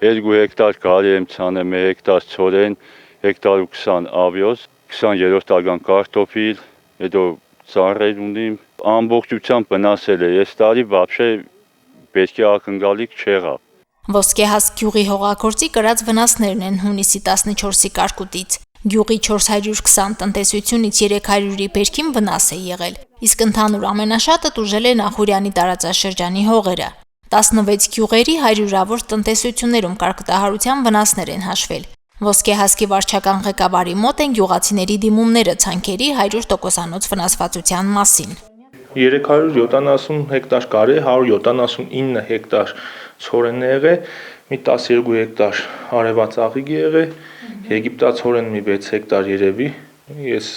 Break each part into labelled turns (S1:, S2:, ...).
S1: 2 հեկտար գարի եմ ցանել, 1 հեկտար ցորեն, հեկտար ու 20 ավյոս, 20-րդ ագան կարտոֆիլ, հետո ծառեր ունիմ, ամբողջությամբ վնասել է, ես տարի вообще բերքի ակնկալիք չեղավ։
S2: Ոսկեհաս գյուղի հողագործի կրած վնասներն են հունիսի 14-ի կարկուտից։ Գյուղի 420 տնտեսությունից 300-ի բերքին վնաս է եղել, իսկ ընդհանուր ամենաշատը տուժել է Նախուրյանի տարածաշրջանի հողերը։ 16 գյուղերի 100-ավոր տնտեսություններում կարկտահարության վնասներ են հաշվել։ Ոսկեհասկի վարչական ղեկավարի մոտ են գյուղացիների դիմումները ցանքերի 100%-անոց վնասվածության մասին։
S3: 370 հեկտար գարի, 179 հեկտար ցորեն է եղել, մի 12 հեկտար արևածաղիկ է եղել, եգիպտացորեն մի 6 հեկտար երևի, ես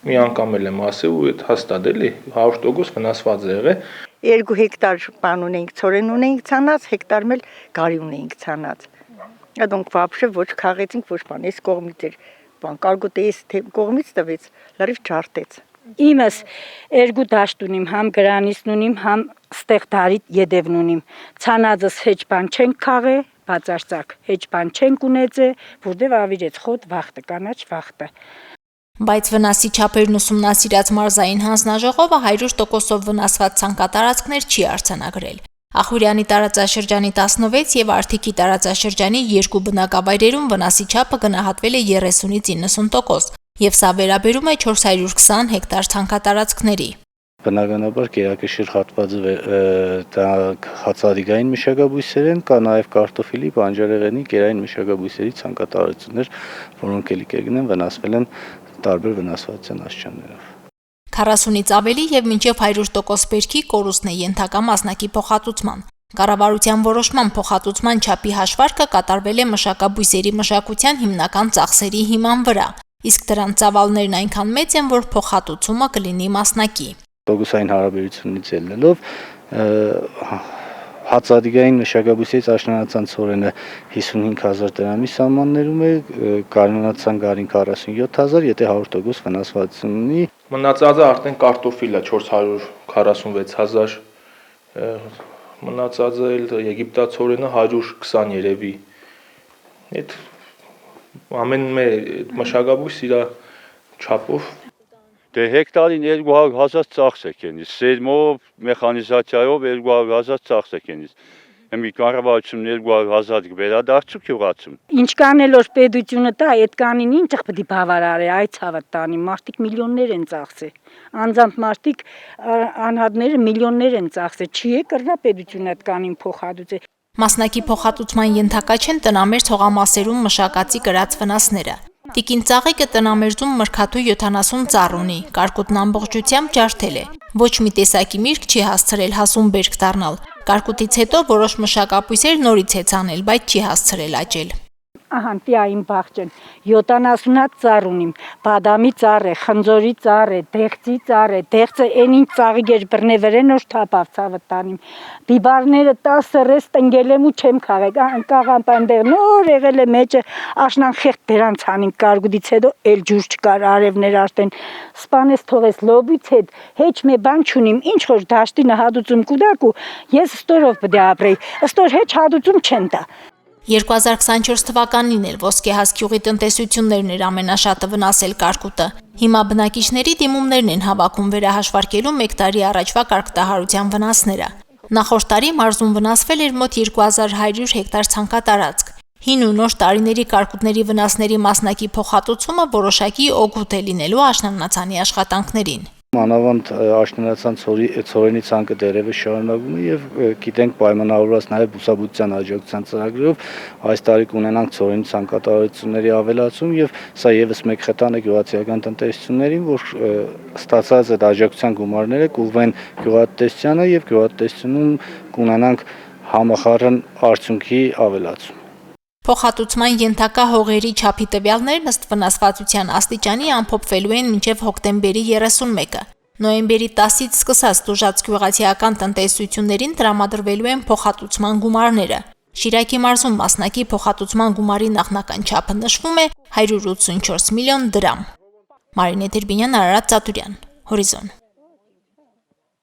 S3: մի անգամ եմ ասել ու այդ հաստատ էլի 100% վնասված է եղել։
S4: 2 հեկտար բան ունենք, ցորեն ունենք ցանած, հեկտար մել գարի ունենք ցանած։ Donc вообще ոչ քաղեցինք, ոչ բան, այս կողմից էր, բան կարգուտը այս կողմից տվեց, լրիվ ջարդեց։
S5: Իմս 2 դաշտ ունիմ, համ գրանիսն ունիմ, համ ստեղ դարիտ յեդևն ունիմ։ Ցանածս հեչ բան չենք քաղե, բացարձակ, հեչ բան չենք ունեցե, որտեվ ավիրեց խոտ վախտը, կանաչ վախտը։
S2: Բայց վնասի չափերն ուսումնասիրած մարզային հանձնաժողովը 100%-ով վնասված ցանկատարածքներ չի արձանագրել։ Ախուրյանի տարածաշրջանի 16 եւ Արթիկի տարածաշրջանի 2 բնակավայրերում վնասի չափը գնահատվել է 30-ից 90%, եւ սա վերաբերում է 420 հեկտար ցանկատարածքների։
S6: Բնականաբար կերակշիռ հատվածը դա հացադիգային մշակաբույսեր են, կա նաեւ կարտոֆիլի, բանջարեղենի, կերային մշակաբույսերի ցանկատարություններ, որոնք էլի կգնեն վնասվել են տարբեր վնասվածության աստիճաններով։
S2: 40-ից ավելի եւ մինչեւ 100% բերքի կորուստն է ենթակա մասնակի փոխհատուցման։ Կառավարության որոշման փոխհատուցման չափի հաշվարկը կատարվել է մշակաբույսերի մշակության հիմնական ծախսերի հիման վրա, իսկ դրանց ծավալներն այնքան մեծ են, որ փոխհատուցումը կլինի մասնակի։
S6: Տոկոսային հարաբերությունից ելնելով հացադիգային մշակաբույսից աշնանացան ցորենը 55000 դրամի սահմաններում է, կանոնացան գարին 47000, եթե 100% վնասվածություն ունի։
S3: Մնացածը արդեն կարտոֆիլը 446000, մնացածը էլ եգիպտացորենը 120 երևի։ Այդ ամեն մշակաբույս իր չափով
S1: Դե հեկտարին 200,000 ծախս է կենից, սերմով, մեխանիզացիայով 200,000 ծախս է կենից։ Մի կառավարություն 200,000 վերադարձու գյուղացում։
S5: Ինչ կանելով պետությունը տա, այդ կանին ինչ պետք է բավարարի, այ ցավը տանի, մարդիկ միլիոններ են ծախսել։ Անձամբ մարդիկ անհատները միլիոններ են ծախսել, չի է կռվա պետությունը այդ կանին փոխհատուցել։
S2: Մասնակի փոխհատուցման ենթակա չեն տնամերձ հողամասերում մշակածի կրած վնասները։ Տիկին Ծաղիկը տնամերձում մրգաթու 70 ծառ ունի, կարկուտն ամբողջությամբ ջարդել է։ Ոչ մի տեսակի միրգ չի հասցրել հասուն բերք դառնալ։ Կարկուտից հետո որոշ մշակաբույսեր նորից է ցանել, բայց չի հասցրել աճել։
S5: Ահա տիա իմ բաղջեն 70 ծառ ունիմ, բադամի ծառ է, խնձորի ծառ է, դեղցի ծառ է, դեղցը այնին ծաղիկ էր բռնևերեն որ թափավ ցավը տանիմ։ Բիբարները 10 ռես տնգել եմ ու չեմ քաղել, անկաղան պանդեղ նոր եղել է մեջը աշնան խեղտ դրանց հանին կարգուտից հետո էլ ջուր չկար, արևներ արդեն սպանես թողես լոբից հետ, հեչ մի բան չունիմ, ինչ որ դաշտի նահատուցում կուտակ ու ես ստորով պետք է ապրեի, ստոր հեչ հատուցում չեն տա։
S2: 2024 թվականին էլ Ոսկեհաս գյուղի տնտեսություններն էր ամենաշատը վնասել կարկուտը։ Հիմա բնակիչների դիմումներն են հավաքում վերահաշվարկելու 1 տարի առաջվա կարկտահարության վնասները։ Նախորդ տարի մարզում վնասվել էր մոտ 2100 հեկտար ցանկատարածք։ Հին ու նոր տարիների կարկուտների վնասների մասնակի փոխհատուցումը որոշակի օգուտ է լինելու աշնանացանի աշխատանքներին։
S6: Մանավանդ աշնանացան ցորենի ցանկը դերևս շարունակվում է եւ գիտենք պայմանավորված նաեւ բուսաբուծության աջակցության ծրագրով այս տարի կունենանք ցորենի ցանկատարությունների ավելացում եւ սա եւս մեկ խթան է գյուղացիական տնտեսություններին, որ ստացած այդ աջակցության գումարները կուղղվեն գյուղատնտեսությանը եւ գյուղատնտեսությունում կունենանք համախառն արդյունքի ավելացում։
S2: Փոխհատուցման ենթակա հողերի չափի տվյալներն ըստ վնասվածության աստիճանի ամփոփվելու են մինչև հոկտեմբերի 31-ը։ Նոյեմբերի 10-ից սկսած տուժած գյուղացիական տնտեսություններին տրամադրվելու են փոխհատուցման գումարները։ Շիրակի մարզում մասնակի փոխհատուցման գումարի նախնական չափը նշվում է 184 միլիոն դրամ։ Մարինե Դերբինյան, Արարատ Ծատուրյան, Հորիզոն։